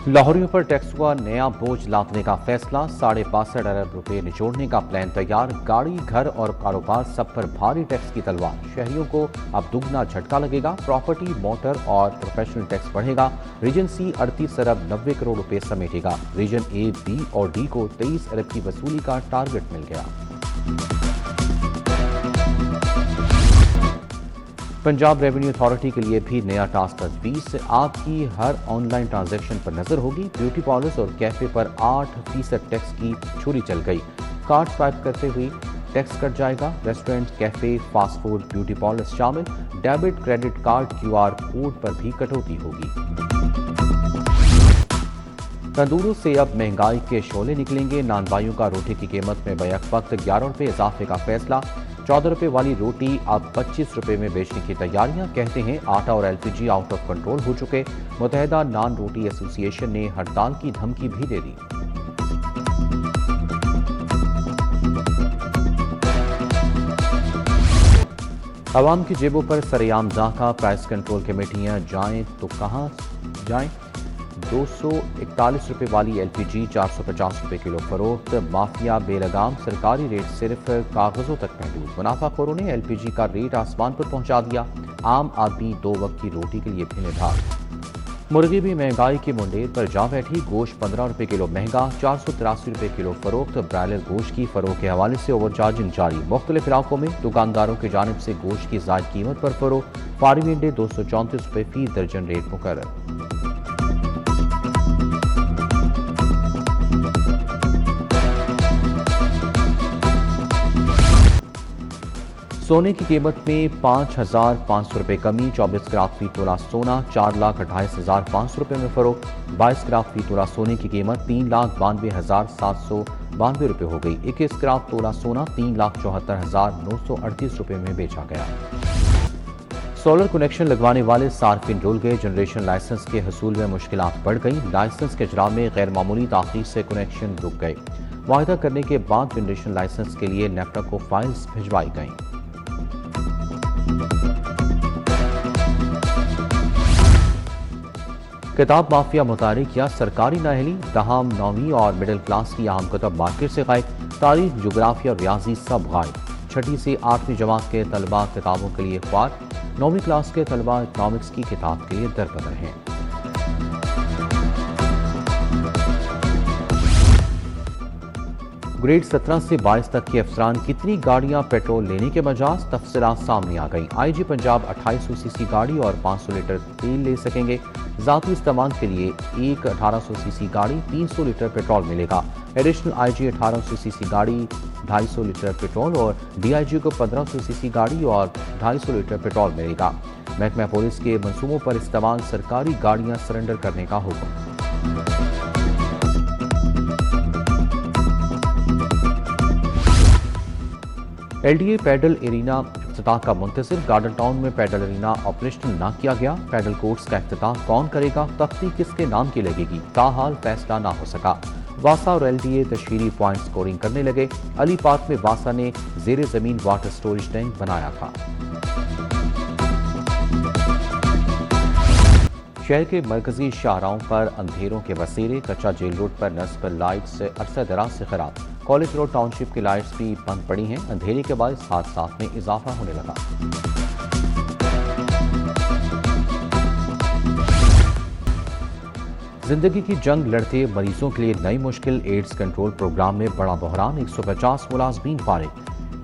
लाहौरियों पर टैक्स का नया बोझ लादने का फैसला। 62.5 अरब रुपए निचोड़ने का प्लान तैयार। गाड़ी, घर और कारोबार सब पर भारी टैक्स की तलवार। शहरियों को अब दुगना झटका लगेगा। प्रॉपर्टी, मोटर और प्रोफेशनल टैक्स बढ़ेगा। रीजन सी 38 अरब 90 करोड़ रुपए समेटेगा। रीजन ए, बी और डी को 23 अरब की वसूली का टारगेट मिल गया। पंजाब रेवेन्यू अथॉरिटी के लिए भी नया टास्क तजवीज़। आपकी हर ऑनलाइन ट्रांजैक्शन पर नजर होगी। ब्यूटी पार्लर्स और कैफे पर 8% टैक्स की छुरी चल गई। कार्ड स्वाइप करते हुए टैक्स कट जाएगा। Restaurant, cafe, fast food, beauty parlours शामिल। Debit, credit card, QR code पर भी कटौती होगी। तंदूरों से अब महंगाई के शोले निकलेंगे। नानबाइयों का रोटी की कीमत में बैक वक्त 11 रुपये इजाफे का फैसला। 14 रुपये वाली रोटी अब 25 रुपये में बेचने की तैयारियां। कहते हैं आटा और LPG आउट ऑफ कंट्रोल हो चुके। मुत्तहिदा नान रोटी एसोसिएशन ने हड़ताल की धमकी भी दे दी। अवाम की जेबों पर सरेआम डाका। प्राइस कंट्रोल कमेटियां जाएं तो कहां जाएं। 241 रुपये वाली LPG 450 रुपये किलो फरोख्त। माफिया बेलगाम। सरकारी रेट सिर्फ कागजों तक महदूद। मुनाफाखोरों ने LPG का रेट आसमान पर पहुंचा दिया। आम आदमी 2 वक्त की रोटी के लिए भी निधार। मुर्गी भी महंगाई के मुंडेर पर जा बैठी। गोश्त 15 रुपये किलो महंगा। 483 रुपये किलो फरोख्त। ब्रायलर गोश्त की फरोख के हवाले से ओवरचार्जिंग जारी। मुख्तलिफ इलाकों में दुकानदारों की जानिब से गोश्त की जायद कीमत पर फरोख। फार्मी अंडे 234 रुपये फी दर्जन रेट मुकर्रर। सोने की कीमत में 5,500 रुपये कमी। 24 ग्राम फी तोला सोना 4,28,500 रुपये में फरोख्त। 22 ग्राम फी तोला सोने की कीमत 3,92,792 रुपये हो गई। 21 ग्राम तोला सोना 3,74,938 रुपये में बेचा गया। सोलर कनेक्शन लगवाने वाले सार्फिन रुल गए। जनरेशन लाइसेंस के हसूल में मुश्किलात बढ़ गई। लाइसेंस के इजरा में गैर मामूली ताख़ीर से कनेक्शन रुक गए। वायदा करने के बाद जनरेशन लाइसेंस के लिए नेफ्टा को फाइल्स भिजवाई गई। किताब माफिया मुतारिक या सरकारी नाअहली। तमाम 9वीं और मिडिल क्लास की अहम किताब मार्केट से गायब। तारीख, जोग्राफिया और रियाजी सब गायब। 6ठी से 8वीं जमात के तलबा किताबों के लिए ख्वार। 9वीं क्लास के तलबा इकनॉमिक्स की किताब के लिए दरबदर हैं। ग्रेड 17 से 22 तक के अफसरान कितनी गाड़ियां पेट्रोल लेने के मजाज। तफसीलात सामने आ गई। IG पंजाब 2800 सीसी गाड़ी और 500 लीटर तेल ले सकेंगे। ज़ाती इस्तेमाल के लिए एक 1800 सीसी गाड़ी 300 लीटर पेट्रोल मिलेगा। एडिशनल IG 1800 सीसी गाड़ी 250 लीटर पेट्रोल और DIG को 1500 सीसी गाड़ी और 250 लीटर पेट्रोल मिलेगा। महकमा पुलिस के मंसूबों पर इस्तेमाल सरकारी गाड़ियां सरेंडर करने का हुक्म। LDA पैडल एरिना इफ्तिताह का मुंतज़िर। गार्डन टाउन में पैडल एरिना ऑपरेशनल न किया गया। पैडल कोर्ट्स का इफ्तिताह कौन करेगा। तख्ती किसके नाम की लगेगी। ताहाल फैसला ना हो सका। वासा और LDA तशहीरी पॉइंट स्कोरिंग करने लगे। अली पार्क में वासा ने जेर जमीन वाटर स्टोरेज टैंक बनाया था। शहर के मरकजी शाहराहों पर अंधेरों के बसेरे। कच्चा जेल रोड पर नस्ब लाइट्स अरसा दराज से खराब। कॉलेज रोड टाउनशिप की लाइट्स भी बंद पड़ी हैं। अंधेरे के बाद हादसात में इजाफा होने लगा। जिंदगी की जंग लड़ते मरीजों के लिए नई मुश्किल। एड्स कंट्रोल प्रोग्राम में बड़ा बहरान। 150 मुलाजमीन फारिग।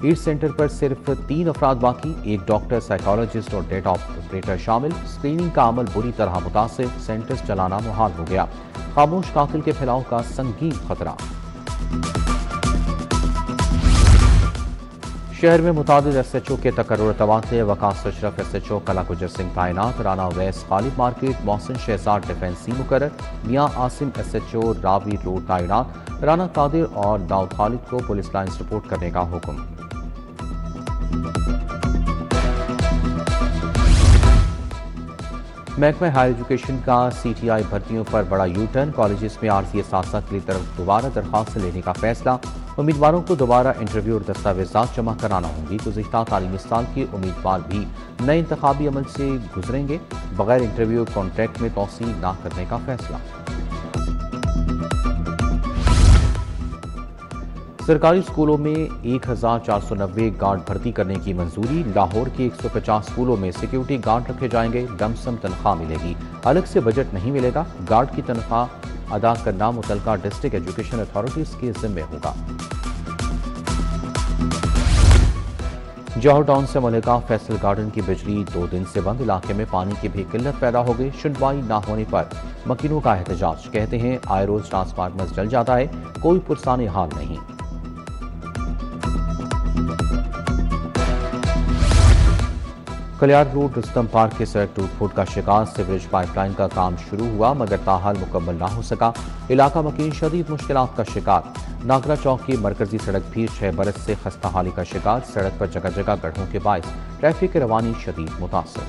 एड्स सेंटर पर सिर्फ 3 अफराद बाकी। एक डॉक्टर, साइकोलॉजिस्ट और डेटा ऑपरेटर शामिल। स्क्रीनिंग का अमल बुरी तरह मुतासिर। सेंटर्स चलाना मुहाल हो गया। खामोश कातिल के फैलाव का संगीन खतरा। शहर में मुतादिद SHO के तकर्रुर तबादले। वकास अशरफ SHO कला गुजर सिंह तैनात। राना अवैस गालिब मार्केट। मोहसिन शहजाद डिफेंसी मुकर्रर। मियां आसिम SHO रावी रोड तैनात। राना कादिर और दाऊद खालिद को पुलिस लाइन्स रिपोर्ट करने का हुक्म। महकमा हायर एजुकेशन का CTI भर्तियों पर बड़ा U-टर्न। कॉलेजेस में आरजी असातिज़ा के लिए तरफ दोबारा दरख्वास्त लेने का फैसला। उम्मीदवारों को दोबारा इंटरव्यू और दस्तावेजात जमा कराना होंगी। गुज़िश्ता तालीमी साल के उम्मीदवार भी नए इंतखाबी अमल से गुजरेंगे। बगैर इंटरव्यू कॉन्ट्रैक्ट में तोसी न करने का फैसला। सरकारी स्कूलों में 1490 गार्ड भर्ती करने की मंजूरी। लाहौर के 150 स्कूलों में सिक्योरिटी गार्ड रखे जाएंगे। लमसम तनख्वाह मिलेगी, अलग से बजट नहीं मिलेगा। गार्ड की तनख्वाह अदा करना मुतलका डिस्ट्रिक्ट एजुकेशन अथॉरिटीज के जिम्मे होगा। जौहर टाउन से मलिका फैसल गार्डन की बिजली 2 दिन से बंद। इलाके में पानी की भी किल्लत पैदा हो गई। सुनवाई ना होने पर मकीनों का एहतजाज। कहते हैं आए रोज ट्रांसफार्मर जल जाता है, कोई पुरसाने हाल नहीं। कलियार रोड रुस्तम पार्क के सड़क टूट फूट का शिकार। सीवरेज पाइपलाइन का काम शुरू हुआ मगर ताहाल मुकम्मल ना हो सका। इलाका मकीन शदीद मुश्किलात का शिकार। नागरा चौक की मरकजी सड़क भी 6 बरस से खस्ता हाली का शिकार। सड़क पर जगह जगह गड्ढों के बायस ट्रैफिक की रवानी शदीद मुतासर।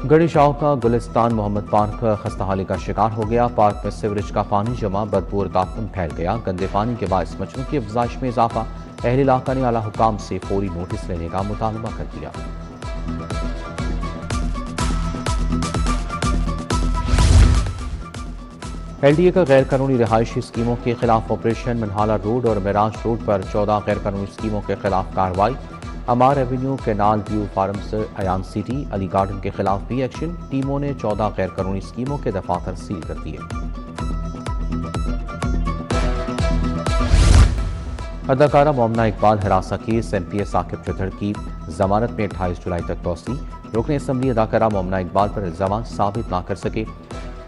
गणेशाओं का गुलिस्तान मोहम्मद पार्क खस्ता हाली का शिकार हो गया। पार्क में सीवरेज का पानी जमा, बदबू और ताफुन फैल गया। गंदे पानी के बायस मच्छरों की अफजाइश में इजाफा। अहल इलाका ने आला हुकाम से फौरी नोटिस लेने का मुतालबा कर दिया। LDA का गैर कानूनी रिहायशी स्कीमों के खिलाफ ऑपरेशन। मनहाला रोड और मेराज रोड पर 14 गैर कानूनी स्कीमों के खिलाफ कार्रवाई। Amar avenue, canal view farms, Ayan city, Ali garden के खिलाफ भी एक्शन। टीमों ने 14 गैर कानूनी स्कीमों के दफातर सील कर दिए। अदाकारा मोमना इकबाल हिरासा केस। MPA साकिब चौधर की जमानत में 28 जुलाई तक तौसी। रुकन असम्बली अदाकारा मोमना इकबाल पर इल्जाम साबित ना कर सके।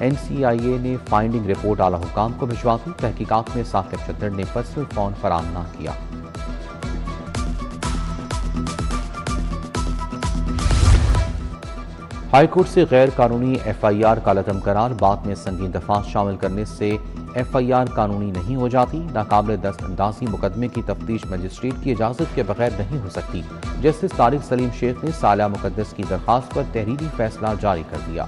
NCIA ने फाइंडिंग रिपोर्ट आला हुकाम को भिजवा दी। तहकीकात में साकिब चौधर ने पर्सनल फोन फराहम ना किया। हाईकोर्ट से गैर कानूनी FIR कालअदम करार। बाद में संगीन दफात शामिल करने से FIR कानूनी नहीं हो जाती। नाकाबिल दस्तअंदाजी मुकदमे की तफ्तीश मजिस्ट्रेट की इजाजत के बगैर नहीं हो सकती। जस्टिस तारिक सलीम शेख ने सालिया मुकद्दस की दरखास्त पर तहरीरी फैसला जारी कर दिया।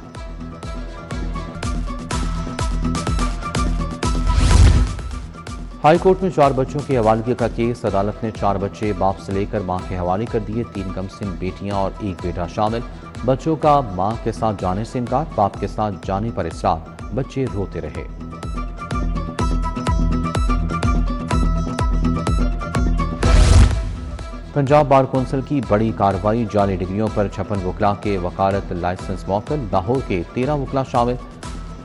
हाई कोर्ट में 4 बच्चों के हवालगी का केस। अदालत ने 4 बच्चे बाप से लेकर मां के हवाले कर दिए। 3 कमसिन बेटियां और 1 बेटा शामिल। बच्चों का मां के साथ जाने से इनकार, बाप के साथ जाने पर इसरार। बच्चे रोते रहे। पंजाब बार कौंसिल की बड़ी कार्रवाई। जाली डिग्रियों पर 56 वकला के वकालत लाइसेंस मौतल। लाहौर के 13 वकला शामिल।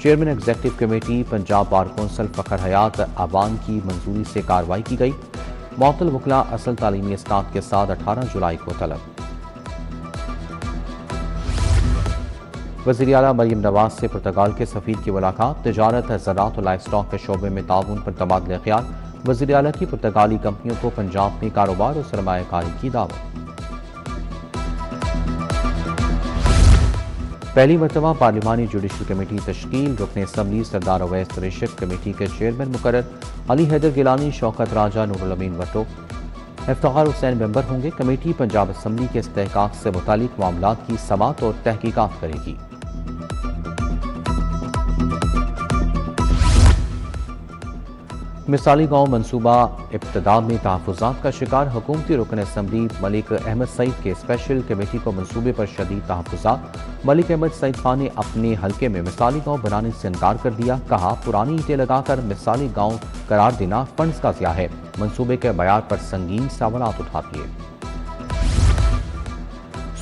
Chairman executive committee Punjab bar council Fakhar Hayat Awan की मंजूरी से कार्रवाई की गई। मौतल वकला असल तालीमी इस्ताद के साथ 18 जुलाई को तलब। वज़ीर आला मरीम नवाज से पुर्तगाल के सफीर की मुलाकात। तिजारत, ज़राअत और लाइफ स्टॉक के शोबे में ताउन पर तबादला ख्याल। वज़ीर आला की पुर्तगाली कंपनियों को पंजाब में कारोबार और सरमायाकारी की दावत। पहली मरतबा पार्लिमानी जुडिशल कमेटी तश्कील। रुकन असम्बली सरदार अवैस तरीशत कमेटी के चेयरमैन मुकर्रर। अली हैदर गिलानी, शौकत राजा, नूरुल अमीन भट्टो, इफ्तिखार हुसैन मेंबर होंगे। कमेटी पंजाब असम्बली के इस्तेहकाक से मुतालिक मामलात की समाअत और तहकीकात करेगी। मिसाली गांव मंसूबा इब्तदा में तहफ़्फ़ुज़ात का शिकार। हुकूमती रुकन असम्बली मलिक अहमद सईद के स्पेशल कमेटी को मंसूबे पर शदीद तहफ़्फ़ुज़ात। मलिक अहमद सईद खान ने अपने हल्के में मिसाली गांव बनाने से इनकार कर दिया। कहा पुरानी ईंटें लगाकर मिसाली गांव करार देना फंड्स का ज़िया है। मंसूबे के बयान पर संगीन सवालात उठा दिए।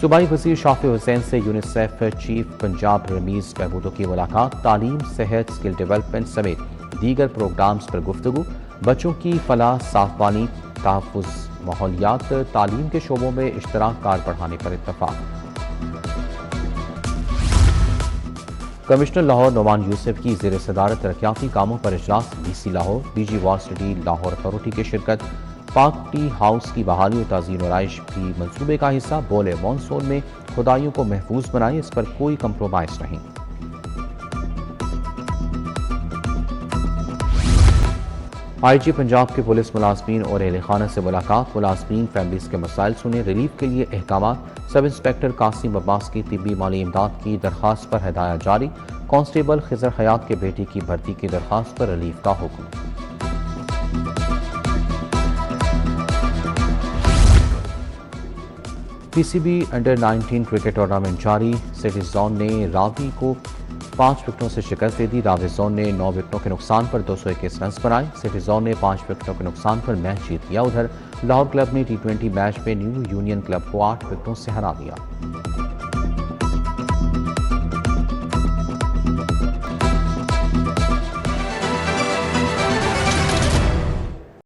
सूबाई वज़ीर शाफी हुसैन से यूनिसेफ चीफ पंजाब रमीज़ महमूदों की मुलाकात। तालीम, सेहत, स्किल डेवलपमेंट समेत दीगर प्रोग्राम्स पर गुफ्तगू। बच्चों की फलाह, साफ पानी, तहफ़्फ़ुज़, माहौलियात, तालीम के शोबों में इश्तराक कार बढ़ाने पर इत्तफ़ाक़। कमिश्नर लाहौर नोमान यूसुफ की ज़ेर सदारत तरक्याती कामों पर इजलास। DC लाहौर, DG वार सिटी लाहौर अथॉरिटी की शिरकत। पाक टी हाउस की बहाली और ताज़ीन और आइश भी मंसूबे का हिस्सा। बोले मानसून में खुदाइयों को महफूज बनाए, इस पर कोई कंप्रोमाइज़ नहीं। IG पंजाब के पुलिस मुलाजमीन और अहले खाना से मुलाकात। मुलाजमीन फैमिलीज के मसाइल सुने, रिलीफ के लिए अहकामात। सब इंस्पेक्टर कासिम अब्बास की तिब्बी माली इमदाद की दरख्वास्त पर हदायत जारी। कांस्टेबल खिजर हयात के बेटे की भर्ती की दरख्वास्त पर रिलीफ का हुक्म। PCB अंडर 19 क्रिकेट टूर्नामेंट जारी। सिटी जोन ने रावी को 5 विकेटों से शिकस्त दे दी। रावी जोन ने 9 विकेटों के नुकसान पर 221 रन बनाए। सिटी जोन ने 5 विकेटों के नुकसान पर मैच जीत लिया। उधर लाहौर क्लब ने T20 मैच में न्यू यूनियन क्लब को 8 विकेटों से हरा दिया।